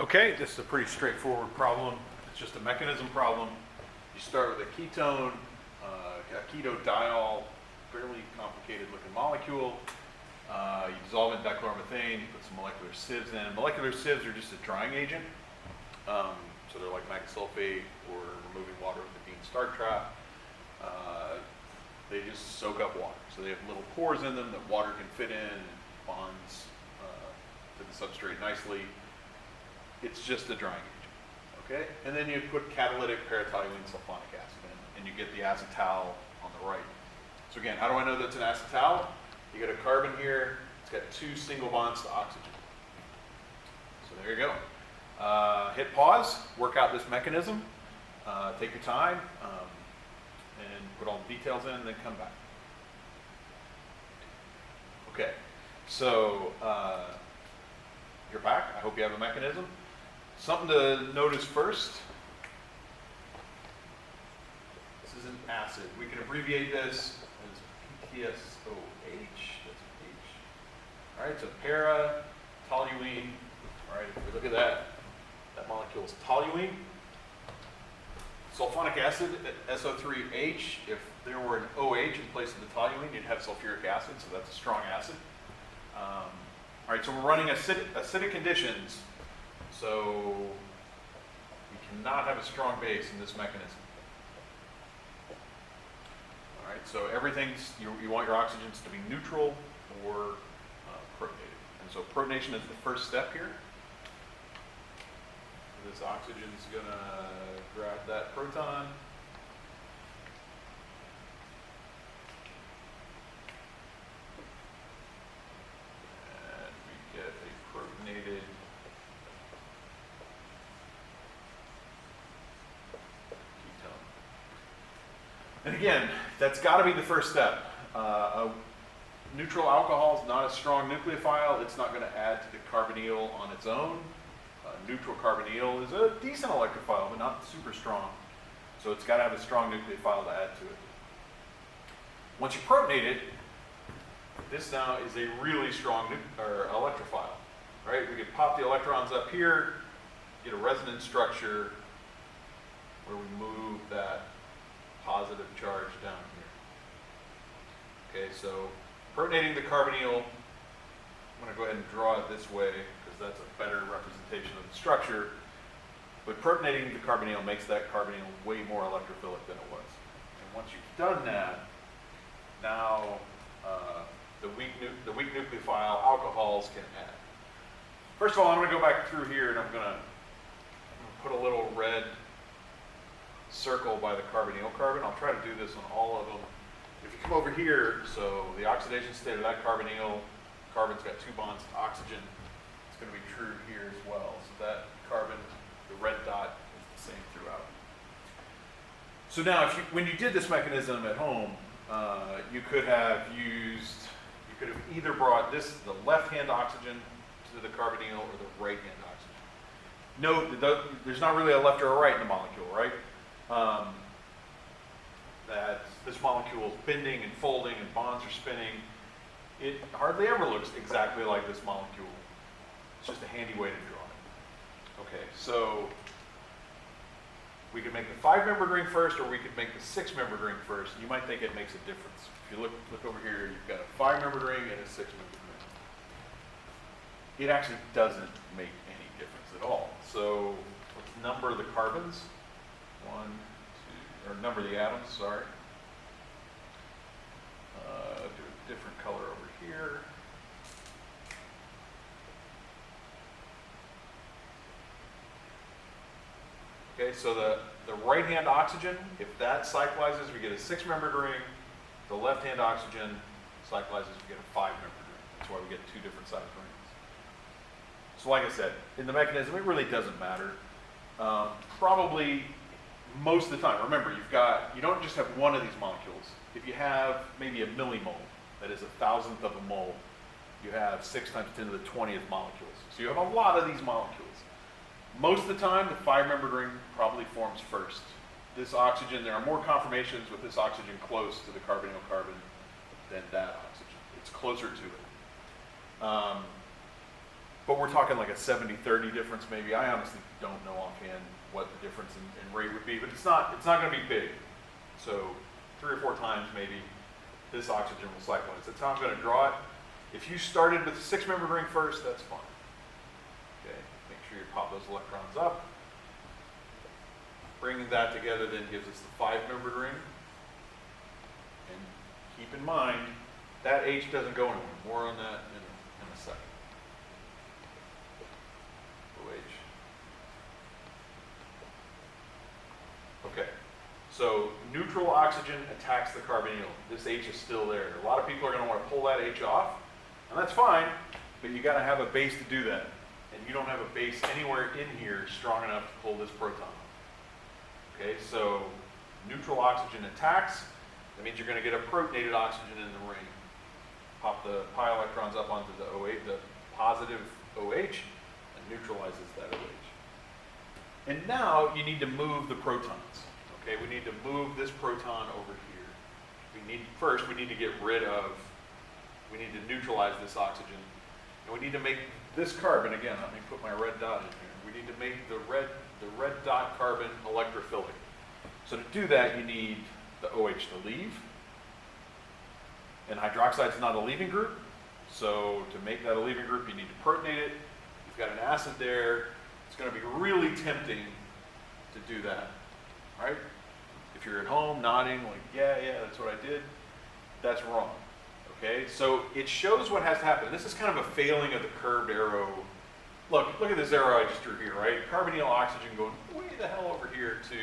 Okay, this is a pretty straightforward problem. It's just a mechanism problem. You start with a ketone, a ketodiol, fairly complicated looking molecule. You dissolve it in dichloromethane, you put some molecular sieves in. Molecular sieves are just a drying agent. So they're like megasulfate or removing water with a Dean Stark trap. They just soak up water. So they have little pores in them that water can fit in and bonds to the substrate nicely. It's just a drying agent, okay? And then you put catalytic paratoluene sulfonic acid in, and you get the acetal on the right. So again, how do I know that's an acetal? You got a carbon here, it's got two single bonds to oxygen. So there you go. Hit pause, work out this mechanism, take your time, and put all the details in, and then come back. Okay, so you're back. I hope you have a mechanism. Something to notice first. This is an acid. We can abbreviate this as PTSOH. That's an H. All right, so para-toluene. All right, if we look at that, that molecule is toluene. Sulfonic acid, SO3H. If there were an OH in place of the toluene, you'd have sulfuric acid, so that's a strong acid. All right, so we're running acidic conditions, so we cannot have a strong base in this mechanism. All right, so everything's, you want your oxygens to be neutral or protonated. And so protonation is the first step here. This oxygen's gonna grab that proton. Get a protonated ketone. And again, that's got to be the first step. A neutral alcohol is not a strong nucleophile. It's not going to add to the carbonyl on its own. Neutral carbonyl is a decent electrophile, but not super strong. So it's got to have a strong nucleophile to add to it. Once you protonate it, this now is a really strong electrophile, right? We could pop the electrons up here, get a resonance structure where we move that positive charge down here. Okay, so protonating the carbonyl, I'm going to go ahead and draw it this way because that's a better representation of the structure. But protonating the carbonyl makes that carbonyl way more electrophilic than it was. And once you've done that, now the weak nucleophile alcohols can add. First of all, I'm going to go back through here and I'm going to put a little red circle by the carbonyl carbon. I'll try to do this on all of them. If you come over here, so the oxidation state of that carbonyl, carbon's got two bonds to oxygen. It's going to be true here as well. So that carbon, the red dot, is the same throughout. So now, when you did this mechanism at home, you could have either brought the left-hand oxygen to the carbonyl or the right-hand oxygen. Note, there's not really a left or a right in the molecule, right? That this molecule is bending and folding and bonds are spinning. It hardly ever looks exactly like this molecule. It's just a handy way to draw it. Okay, so we could make the 5-membered ring first, or we could make the 6-membered ring first. You might think it makes a difference. If you look over here, you've got a 5-membered ring and a 6-membered ring. It actually doesn't make any difference at all. So let's number the carbons. 1, 2, or number the atoms, sorry. Do a different color over here. Okay, so the right-hand oxygen, if that cyclizes, we get a 6-membered ring. The left-hand oxygen cyclizes, we get a 5-membered ring. That's why we get two different sized rings. So like I said, in the mechanism, it really doesn't matter. Probably most of the time, remember, you don't just have one of these molecules. If you have maybe a millimole, that is 1,000th of a mole, you have 6 times 10 to the 20th molecules. So you have a lot of these molecules. Most of the time, the 5-membered ring probably forms first. This oxygen, there are more conformations with this oxygen close to the carbonyl carbon than that oxygen. It's closer to it. but we're talking like a 70-30 difference maybe. I honestly don't know offhand what the difference in rate would be, but it's not going to be big. So 3 or 4 times maybe this oxygen will cycle in. So that's how I'm going to draw it. If you started with a 6-membered ring first, that's fine. Okay, make sure you pop those electrons up. Bringing that together then gives us the 5-membered ring. And keep in mind, that H doesn't go anywhere. More on that in a second. OH. Okay, so neutral oxygen attacks the carbonyl. This H is still there. A lot of people are going to want to pull that H off, and that's fine, but you got to have a base to do that. And you don't have a base anywhere in here strong enough to pull this proton. Okay, so neutral oxygen attacks. That means you're going to get a protonated oxygen in the ring. Pop the pi electrons up onto the OH, the positive OH, and neutralizes that OH. And now you need to move the protons. Okay, we need to move this proton over here. First we need to get rid of, we need to neutralize this oxygen. And we need to make this carbon, again, let me put my red dot in here. We need to make the red dot carbon electrophilic. So to do that, you need the OH to leave. And hydroxide is not a leaving group. So to make that a leaving group, you need to protonate it. You've got an acid there. It's going to be really tempting to do that. All right? If you're at home nodding like, yeah, that's what I did, that's wrong. Okay? So it shows what has to happen. This is kind of a failing of the curved arrow. Look at this arrow I just drew here, right? Carbonyl oxygen going way the hell over here to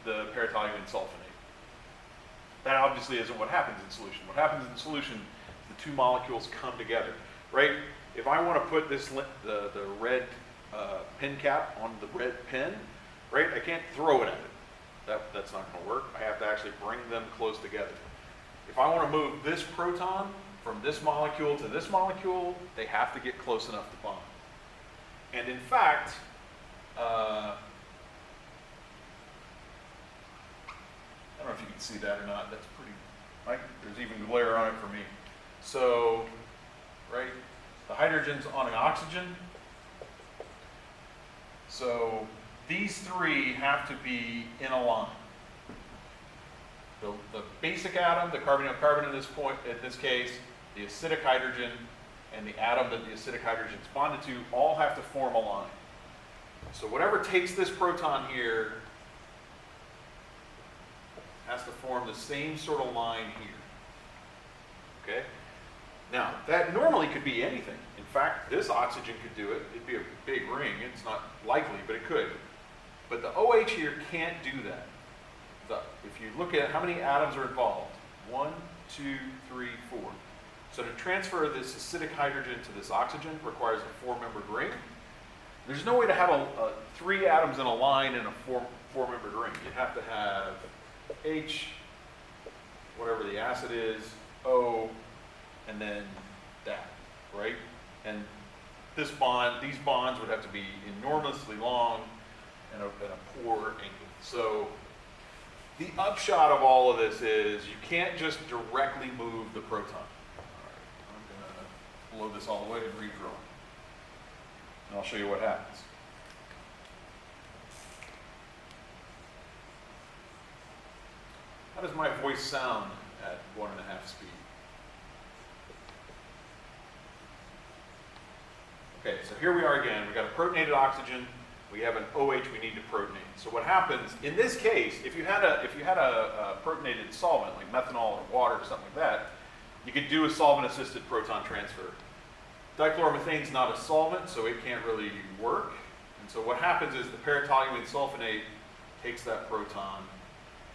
the paratoluene sulfonate. That obviously isn't what happens in solution. What happens in solution is the 2 molecules come together, right? If I want to put this the red pin cap on the red pin, right? I can't throw it at it. That's not going to work. I have to actually bring them close together. If I want to move this proton from this molecule to this molecule, they have to get close enough to bond. And in fact, I don't know if you can see that or not. That's pretty, there's even glare on it for me. So, right, the hydrogen's on an oxygen. So these 3 have to be in a line. The basic atom, the carbonyl carbon in this case, the acidic hydrogen, and the atom that the acidic hydrogen is bonded to all have to form a line. So whatever takes this proton here has to form the same sort of line here. Okay? Now, that normally could be anything. In fact, this oxygen could do it. It'd be a big ring. It's not likely, but it could. But the OH here can't do that. If you look at how many atoms are involved, 1, 2, 3, 4. So to transfer this acidic hydrogen to this oxygen requires a 4-membered ring. There's no way to have 3 atoms in a line in a 4-membered ring. You have to have H, whatever the acid is, O, and then that, right? And these bonds would have to be enormously long and a poor angle. So the upshot of all of this is you can't just directly move the proton. All right, I'm going to blow this all the way and redraw. And I'll show you what happens. How does my voice sound at 1.5 speed? Okay, so here we are again. We've got a protonated oxygen. We have an OH we need to protonate. So what happens in this case, if you had a protonated solvent like methanol or water or something like that, you could do a solvent-assisted proton transfer. Dichloromethane is not a solvent, so it can't really work. And so what happens is the paratoluene sulfonate takes that proton,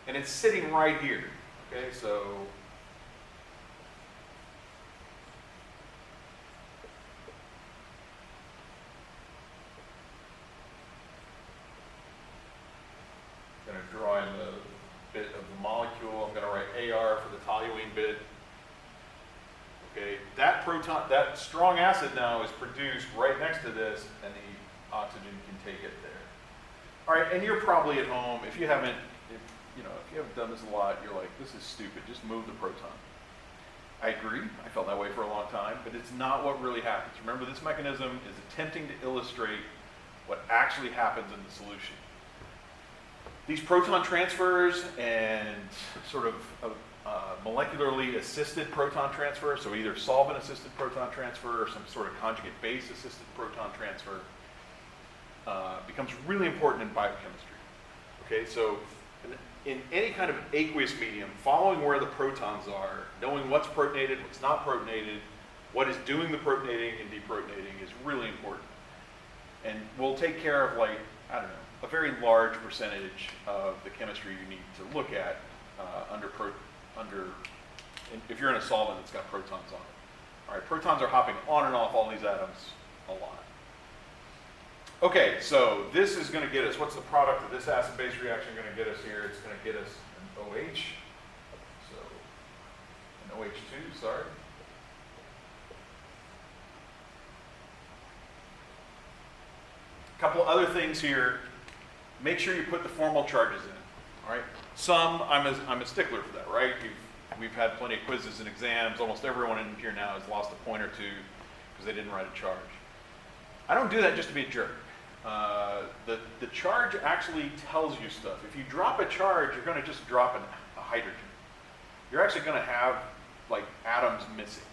and it's sitting right here. Okay, so I'm going to draw in the bit of the molecule. I'm going to write AR for the toluene bit. Okay, that proton, that strong acid now is produced right next to this, and the oxygen can take it there. All right, and you're probably at home. If you haven't done this a lot, you're like, this is stupid. Just move the proton. I agree, I felt that way for a long time, but it's not what really happens. Remember, this mechanism is attempting to illustrate what actually happens in the solution. These proton transfers and sort of molecularly assisted proton transfer, so either solvent-assisted proton transfer or some sort of conjugate base-assisted proton transfer, becomes really important in biochemistry. Okay, so in any kind of aqueous medium, following where the protons are, knowing what's protonated, what's not protonated, what is doing the protonating and deprotonating is really important. And we'll take care of, like, I don't know, a very large percentage of the chemistry you need to look at if you're in a solvent that's got protons on it. All right, protons are hopping on and off all these atoms a lot. Okay, so this is going to get us, what's the product of this acid-base reaction going to get us here? It's going to get us an OH, so an OH2, sorry. A couple other things here. Make sure you put the formal charges in, all right? Some, I'm a stickler for that, right? We've had plenty of quizzes and exams. Almost everyone in here now has lost a point or two because they didn't write a charge. I don't do that just to be a jerk. The charge actually tells you stuff. If you drop a charge, you're going to just drop a hydrogen. You're actually going to have, like, atoms missing.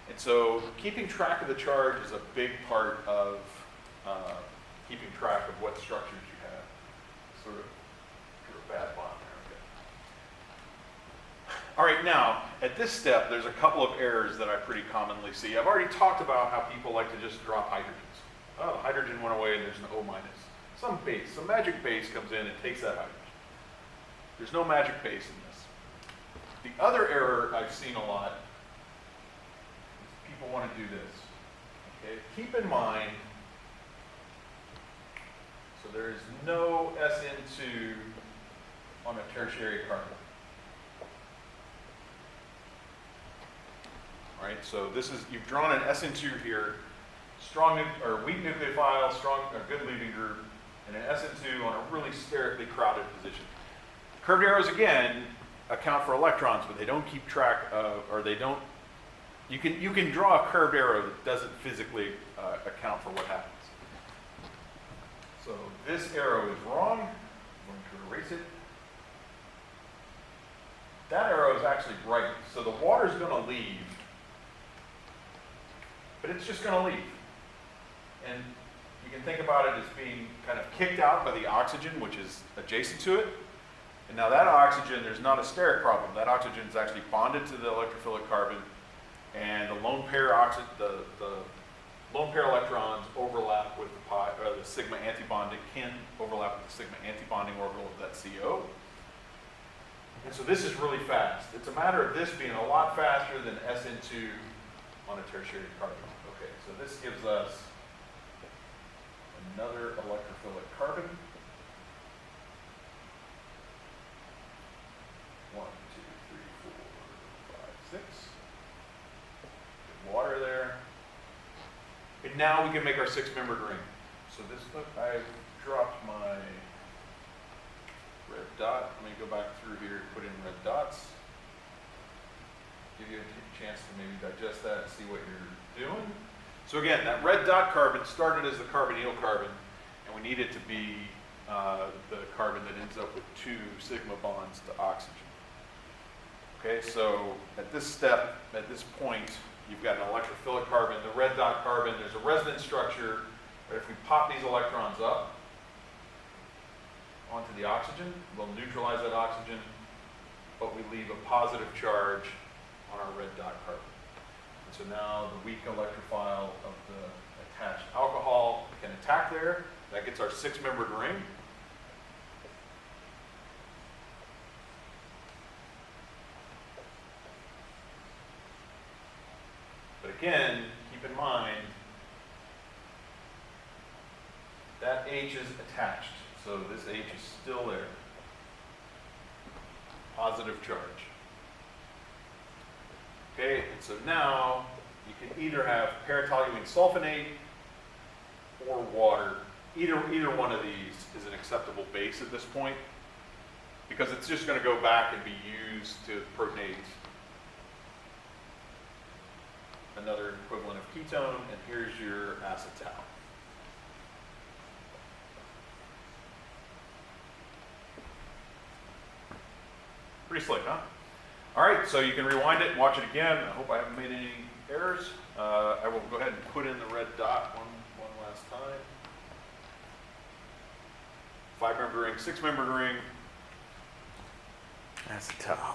And so keeping track of the charge is a big part of keeping track of what structures you have. Sort of a bad bond there, okay. All right, now, at this step, there's a couple of errors that I pretty commonly see. I've already talked about how people like to just drop hydrogens. Oh, the hydrogen went away and there's an O minus. Some base, some magic base comes in and takes that hydrogen. There's no magic base in this. The other error I've seen a lot is people want to do this. Okay, keep in mind, so there is no SN2 on a tertiary carbon. All right, so this is, you've drawn an SN2 here, strong or weak nucleophile, strong or good leaving group, and an SN2 on a really sterically crowded position. Curved arrows again account for electrons, but they don't keep track of, or they don't. You can draw a curved arrow that doesn't physically account for what happens. So this arrow is wrong. I'm going to erase it. That arrow is actually right. So the water's going to leave, but it's just going to leave. And you can think about it as being kind of kicked out by the oxygen, which is adjacent to it. And now that oxygen, there's not a steric problem. That oxygen is actually bonded to the electrophilic carbon, and the lone pair lone pair electrons overlap with the sigma antibonding, can overlap with the sigma antibonding orbital of that CO. And so this is really fast. It's a matter of this being a lot faster than SN2 on a tertiary carbon. Okay, so this gives us another electrophilic carbon. 1, 2, 3, 4, 5, 6. Good water there. And now we can make our 6-membered ring. So this, look, I've dropped my red dot. Let me go back through here and put in red dots. Give you a chance to maybe digest that and see what you're doing. So again, that red dot carbon started as the carbonyl carbon, and we need it to be the carbon that ends up with 2 sigma bonds to oxygen. Okay, so at this step, at this point, you've got an electrophilic carbon, the red dot carbon, there's a resonance structure, but if we pop these electrons up onto the oxygen, we'll neutralize that oxygen, but we leave a positive charge on our red dot carbon. And so now the weak electrophile of the attached alcohol can attack there. That gets our 6-membered ring. But again, keep in mind that H is attached. So this H is still there. Positive charge. Okay, and so now you can either have paratoluene sulfonate or water. Either one of these is an acceptable base at this point, because it's just going to go back and be used to protonate another equivalent of ketone, and here's your acetal. Pretty slick, huh? All right, so you can rewind it and watch it again. I hope I haven't made any errors. I will go ahead and put in the red dot one last time. 5-membered ring, 6-membered ring. Acetal.